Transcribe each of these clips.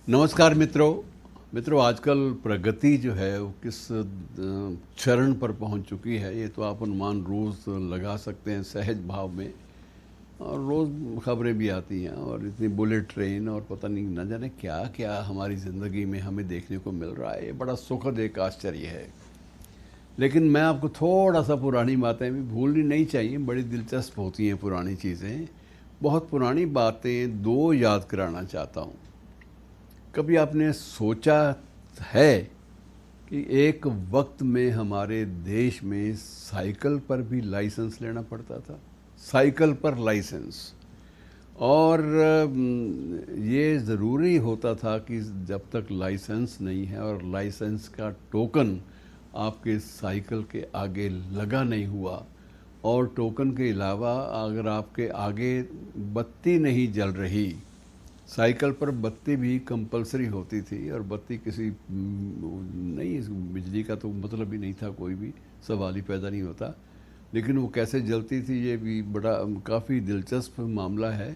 नमस्कार मित्रों। आजकल प्रगति जो है वो किस चरण पर पहुंच चुकी है ये तो आप अनुमान रोज़ लगा सकते हैं सहज भाव में। और रोज़ खबरें भी आती हैं और इतनी बुलेट ट्रेन और पता नहीं न जाने क्या क्या हमारी ज़िंदगी में हमें देखने को मिल रहा है। ये बड़ा सुखद एक आश्चर्य है। लेकिन मैं आपको थोड़ा सा पुरानी बातें भी भूलनी नहीं चाहिए, बड़ी दिलचस्प होती हैं पुरानी चीज़ें। बहुत पुरानी बातें दो याद कराना चाहता हूँ। कभी आपने सोचा है कि एक वक्त में हमारे देश में साइकिल पर भी लाइसेंस लेना पड़ता था? साइकिल पर लाइसेंस। और ये ज़रूरी होता था कि जब तक लाइसेंस नहीं है और लाइसेंस का टोकन आपके साइकिल के आगे लगा नहीं हुआ, और टोकन के अलावा अगर आपके आगे बत्ती नहीं जल रही, साइकिल पर बत्ती भी कंपलसरी होती थी। और बत्ती किसी नहीं, बिजली का तो मतलब ही नहीं था, कोई भी सवाल ही पैदा नहीं होता। लेकिन वो कैसे जलती थी ये भी बड़ा काफ़ी दिलचस्प मामला है।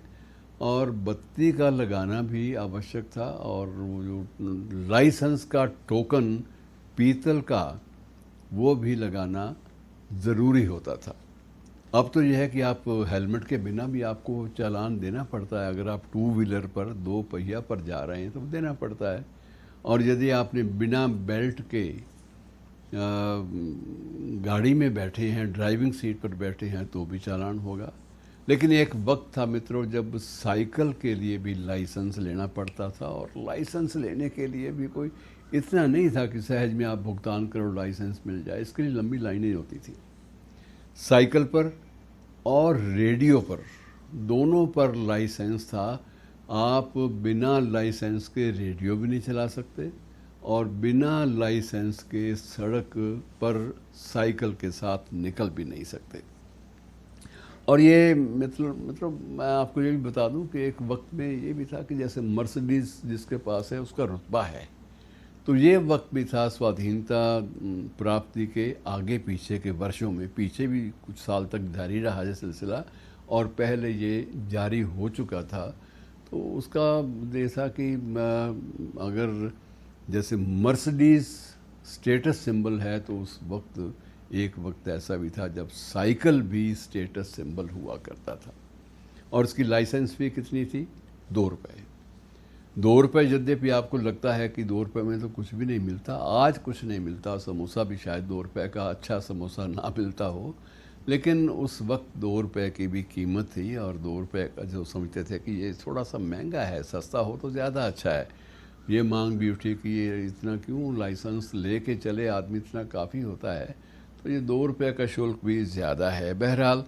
और बत्ती का लगाना भी आवश्यक था, और वो जो लाइसेंस का टोकन पीतल का वो भी लगाना ज़रूरी होता था। अब तो यह है कि आप हेलमेट के बिना भी आपको चालान देना पड़ता है। अगर आप टू व्हीलर पर दो पहिया पर जा रहे हैं तो देना पड़ता है। और यदि आपने बिना बेल्ट के गाड़ी में बैठे हैं, ड्राइविंग सीट पर बैठे हैं, तो भी चालान होगा। लेकिन एक वक्त था मित्रों जब साइकिल के लिए भी लाइसेंस लेना पड़ता था, और लाइसेंस लेने के लिए भी कोई इतना नहीं था कि सहज में आप भुगतान करो लाइसेंस मिल जाए। इसके लिए लंबी लाइनें होती थी। साइकिल पर और रेडियो पर, दोनों पर लाइसेंस था। आप बिना लाइसेंस के रेडियो भी नहीं चला सकते, और बिना लाइसेंस के सड़क पर साइकिल के साथ निकल भी नहीं सकते। और ये मतलब मैं आपको ये भी बता दूं कि एक वक्त में ये भी था कि जैसे मर्सिडीज़ जिसके पास है उसका रुतबा है, तो ये वक्त भी था स्वाधीनता प्राप्ति के आगे पीछे के वर्षों में। पीछे भी कुछ साल तक जारी रहा ये सिलसिला, और पहले ये जारी हो चुका था। तो उसका जैसा कि अगर जैसे मर्सिडीज़ स्टेटस सिंबल है, तो उस वक्त एक वक्त ऐसा भी था जब साइकिल भी स्टेटस सिंबल हुआ करता था। और उसकी लाइसेंस फी कितनी थी? 2 रुपये। 2 रुपये, यद्यपि आपको लगता है कि 2 रुपये में तो कुछ भी नहीं मिलता, आज कुछ नहीं मिलता, समोसा भी शायद 2 रुपये का अच्छा समोसा ना मिलता हो, लेकिन उस वक्त 2 रुपये की भी कीमत थी। और 2 रुपये का जो समझते थे कि ये थोड़ा सा महंगा है, सस्ता हो तो ज़्यादा अच्छा है। ये मांग भी उठी कि ये इतना क्यों, लाइसेंस ले के चले आदमी, इतना काफ़ी होता है, तो ये 2 रुपये का शुल्क भी ज़्यादा है। बहरहाल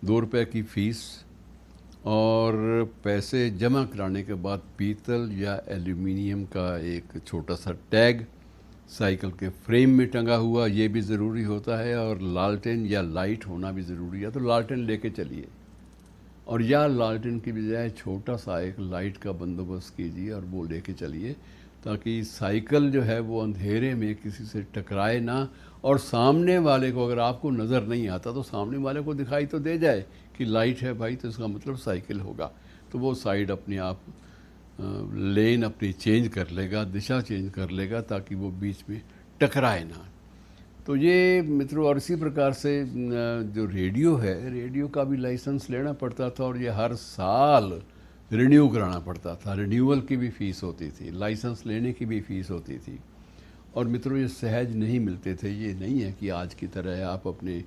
2 रुपये की फ़ीस, और पैसे जमा कराने के बाद पीतल या एल्यूमिनियम का एक छोटा सा टैग साइकिल के फ्रेम में टंगा हुआ, ये भी ज़रूरी होता है। और लालटेन या लाइट होना भी ज़रूरी है, तो लालटेन लेके चलिए, और या लालटेन की बजाय छोटा सा एक लाइट का बंदोबस्त कीजिए और वो लेके चलिए, ताकि साइकिल जो है वो अंधेरे में किसी से टकराए ना। और सामने वाले को, अगर आपको नज़र नहीं आता तो सामने वाले को दिखाई तो दे जाए कि लाइट है भाई, तो इसका मतलब साइकिल होगा, तो वो साइड अपने आप लेन अपनी चेंज कर लेगा, दिशा चेंज कर लेगा, ताकि वो बीच में टकराए ना। तो ये मित्रों, और इसी प्रकार से जो रेडियो है, रेडियो का भी लाइसेंस लेना पड़ता था, और ये हर साल रिन्यू कराना पड़ता था। रिन्यूअल की भी फ़ीस होती थी, लाइसेंस लेने की भी फ़ीस होती थी। और मित्रों ये सहज नहीं मिलते थे। ये नहीं है कि आज की तरह आप अपने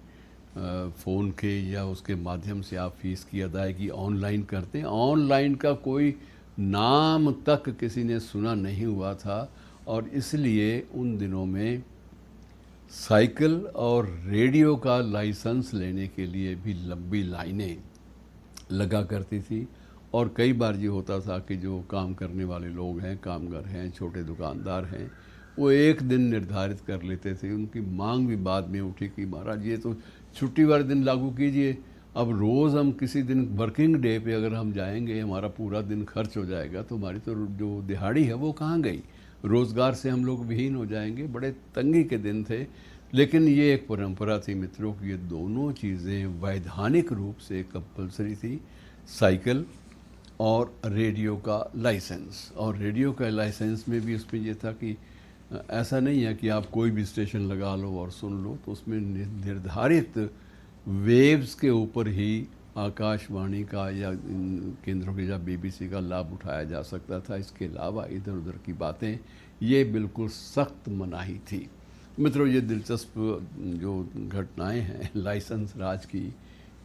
फ़ोन के या उसके माध्यम से आप फ़ीस की अदायगी ऑनलाइन करते हैं। ऑनलाइन का कोई नाम तक किसी ने सुना नहीं हुआ था, और इसलिए उन दिनों में साइकिल और रेडियो का लाइसेंस लेने के लिए भी लंबी लाइनें लगा करती थी। और कई बार ये होता था कि जो काम करने वाले लोग हैं, कामगार हैं, छोटे दुकानदार हैं, वो एक दिन निर्धारित कर लेते थे। उनकी मांग भी बाद में उठी कि महाराज ये तो छुट्टी वाले दिन लागू कीजिए, अब रोज़ हम किसी दिन वर्किंग डे पे अगर हम जाएंगे, हमारा पूरा दिन खर्च हो जाएगा, तो हमारी तो जो दिहाड़ी है वो कहाँ गई, रोज़गार से हम लोग विहीन हो जाएंगे। बड़े तंगी के दिन थे। लेकिन ये एक परंपरा थी मित्रों कि ये दोनों चीज़ें वैधानिक रूप से कंपलसरी थी। साइकिल और रेडियो का लाइसेंस। और रेडियो का लाइसेंस में भी उसमें ये था कि ऐसा नहीं है कि आप कोई भी स्टेशन लगा लो और सुन लो, तो उसमें निर्धारित वेव्स के ऊपर ही आकाशवाणी का या इन केंद्रों के या बीबीसी का लाभ उठाया जा सकता था। इसके अलावा इधर उधर की बातें ये बिल्कुल सख्त मनाही थी। मित्रों, ये दिलचस्प जो घटनाएं हैं लाइसेंस राज की,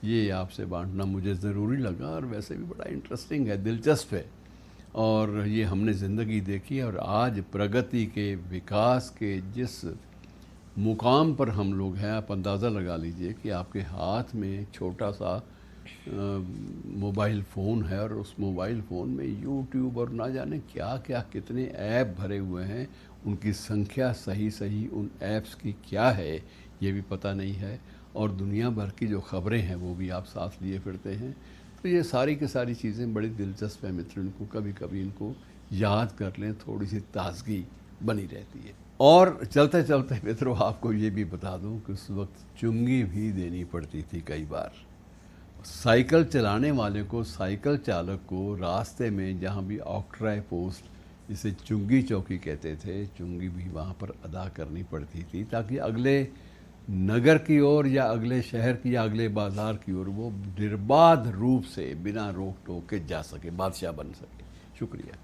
ये आपसे बांटना मुझे ज़रूरी लगा, और वैसे भी बड़ा इंटरेस्टिंग है, दिलचस्प है। और ये हमने ज़िंदगी देखी, और आज प्रगति के विकास के जिस मुकाम पर हम लोग हैं, आप अंदाज़ा लगा लीजिए कि आपके हाथ में एक छोटा सा मोबाइल फ़ोन है, और उस मोबाइल फ़ोन में यूट्यूब और ना जाने क्या क्या कितने ऐप भरे हुए हैं। उनकी संख्या सही सही उन ऐप्स की क्या है ये भी पता नहीं है, और दुनिया भर की जो ख़बरें हैं वो भी आप साथ लिए फिरते हैं। तो ये सारी की सारी चीज़ें बड़ी दिलचस्प है मित्र, इनको कभी कभी इनको याद कर लें, थोड़ी सी ताजगी बनी रहती है। और चलते चलते मित्रों आपको ये भी बता दूं कि उस वक्त चुंगी भी देनी पड़ती थी कई बार। साइकिल चलाने वाले को, साइकिल चालक को रास्ते में जहाँ भी ऑक्ट्राय पोस्ट, जिसे चुंगी चौकी कहते थे, चुंगी भी वहाँ पर अदा करनी पड़ती थी, ताकि अगले नगर की ओर या अगले शहर की या अगले बाज़ार की ओर वो निर्बाध रूप से बिना रोक टोक के जा सके, बादशाह बन सके। शुक्रिया।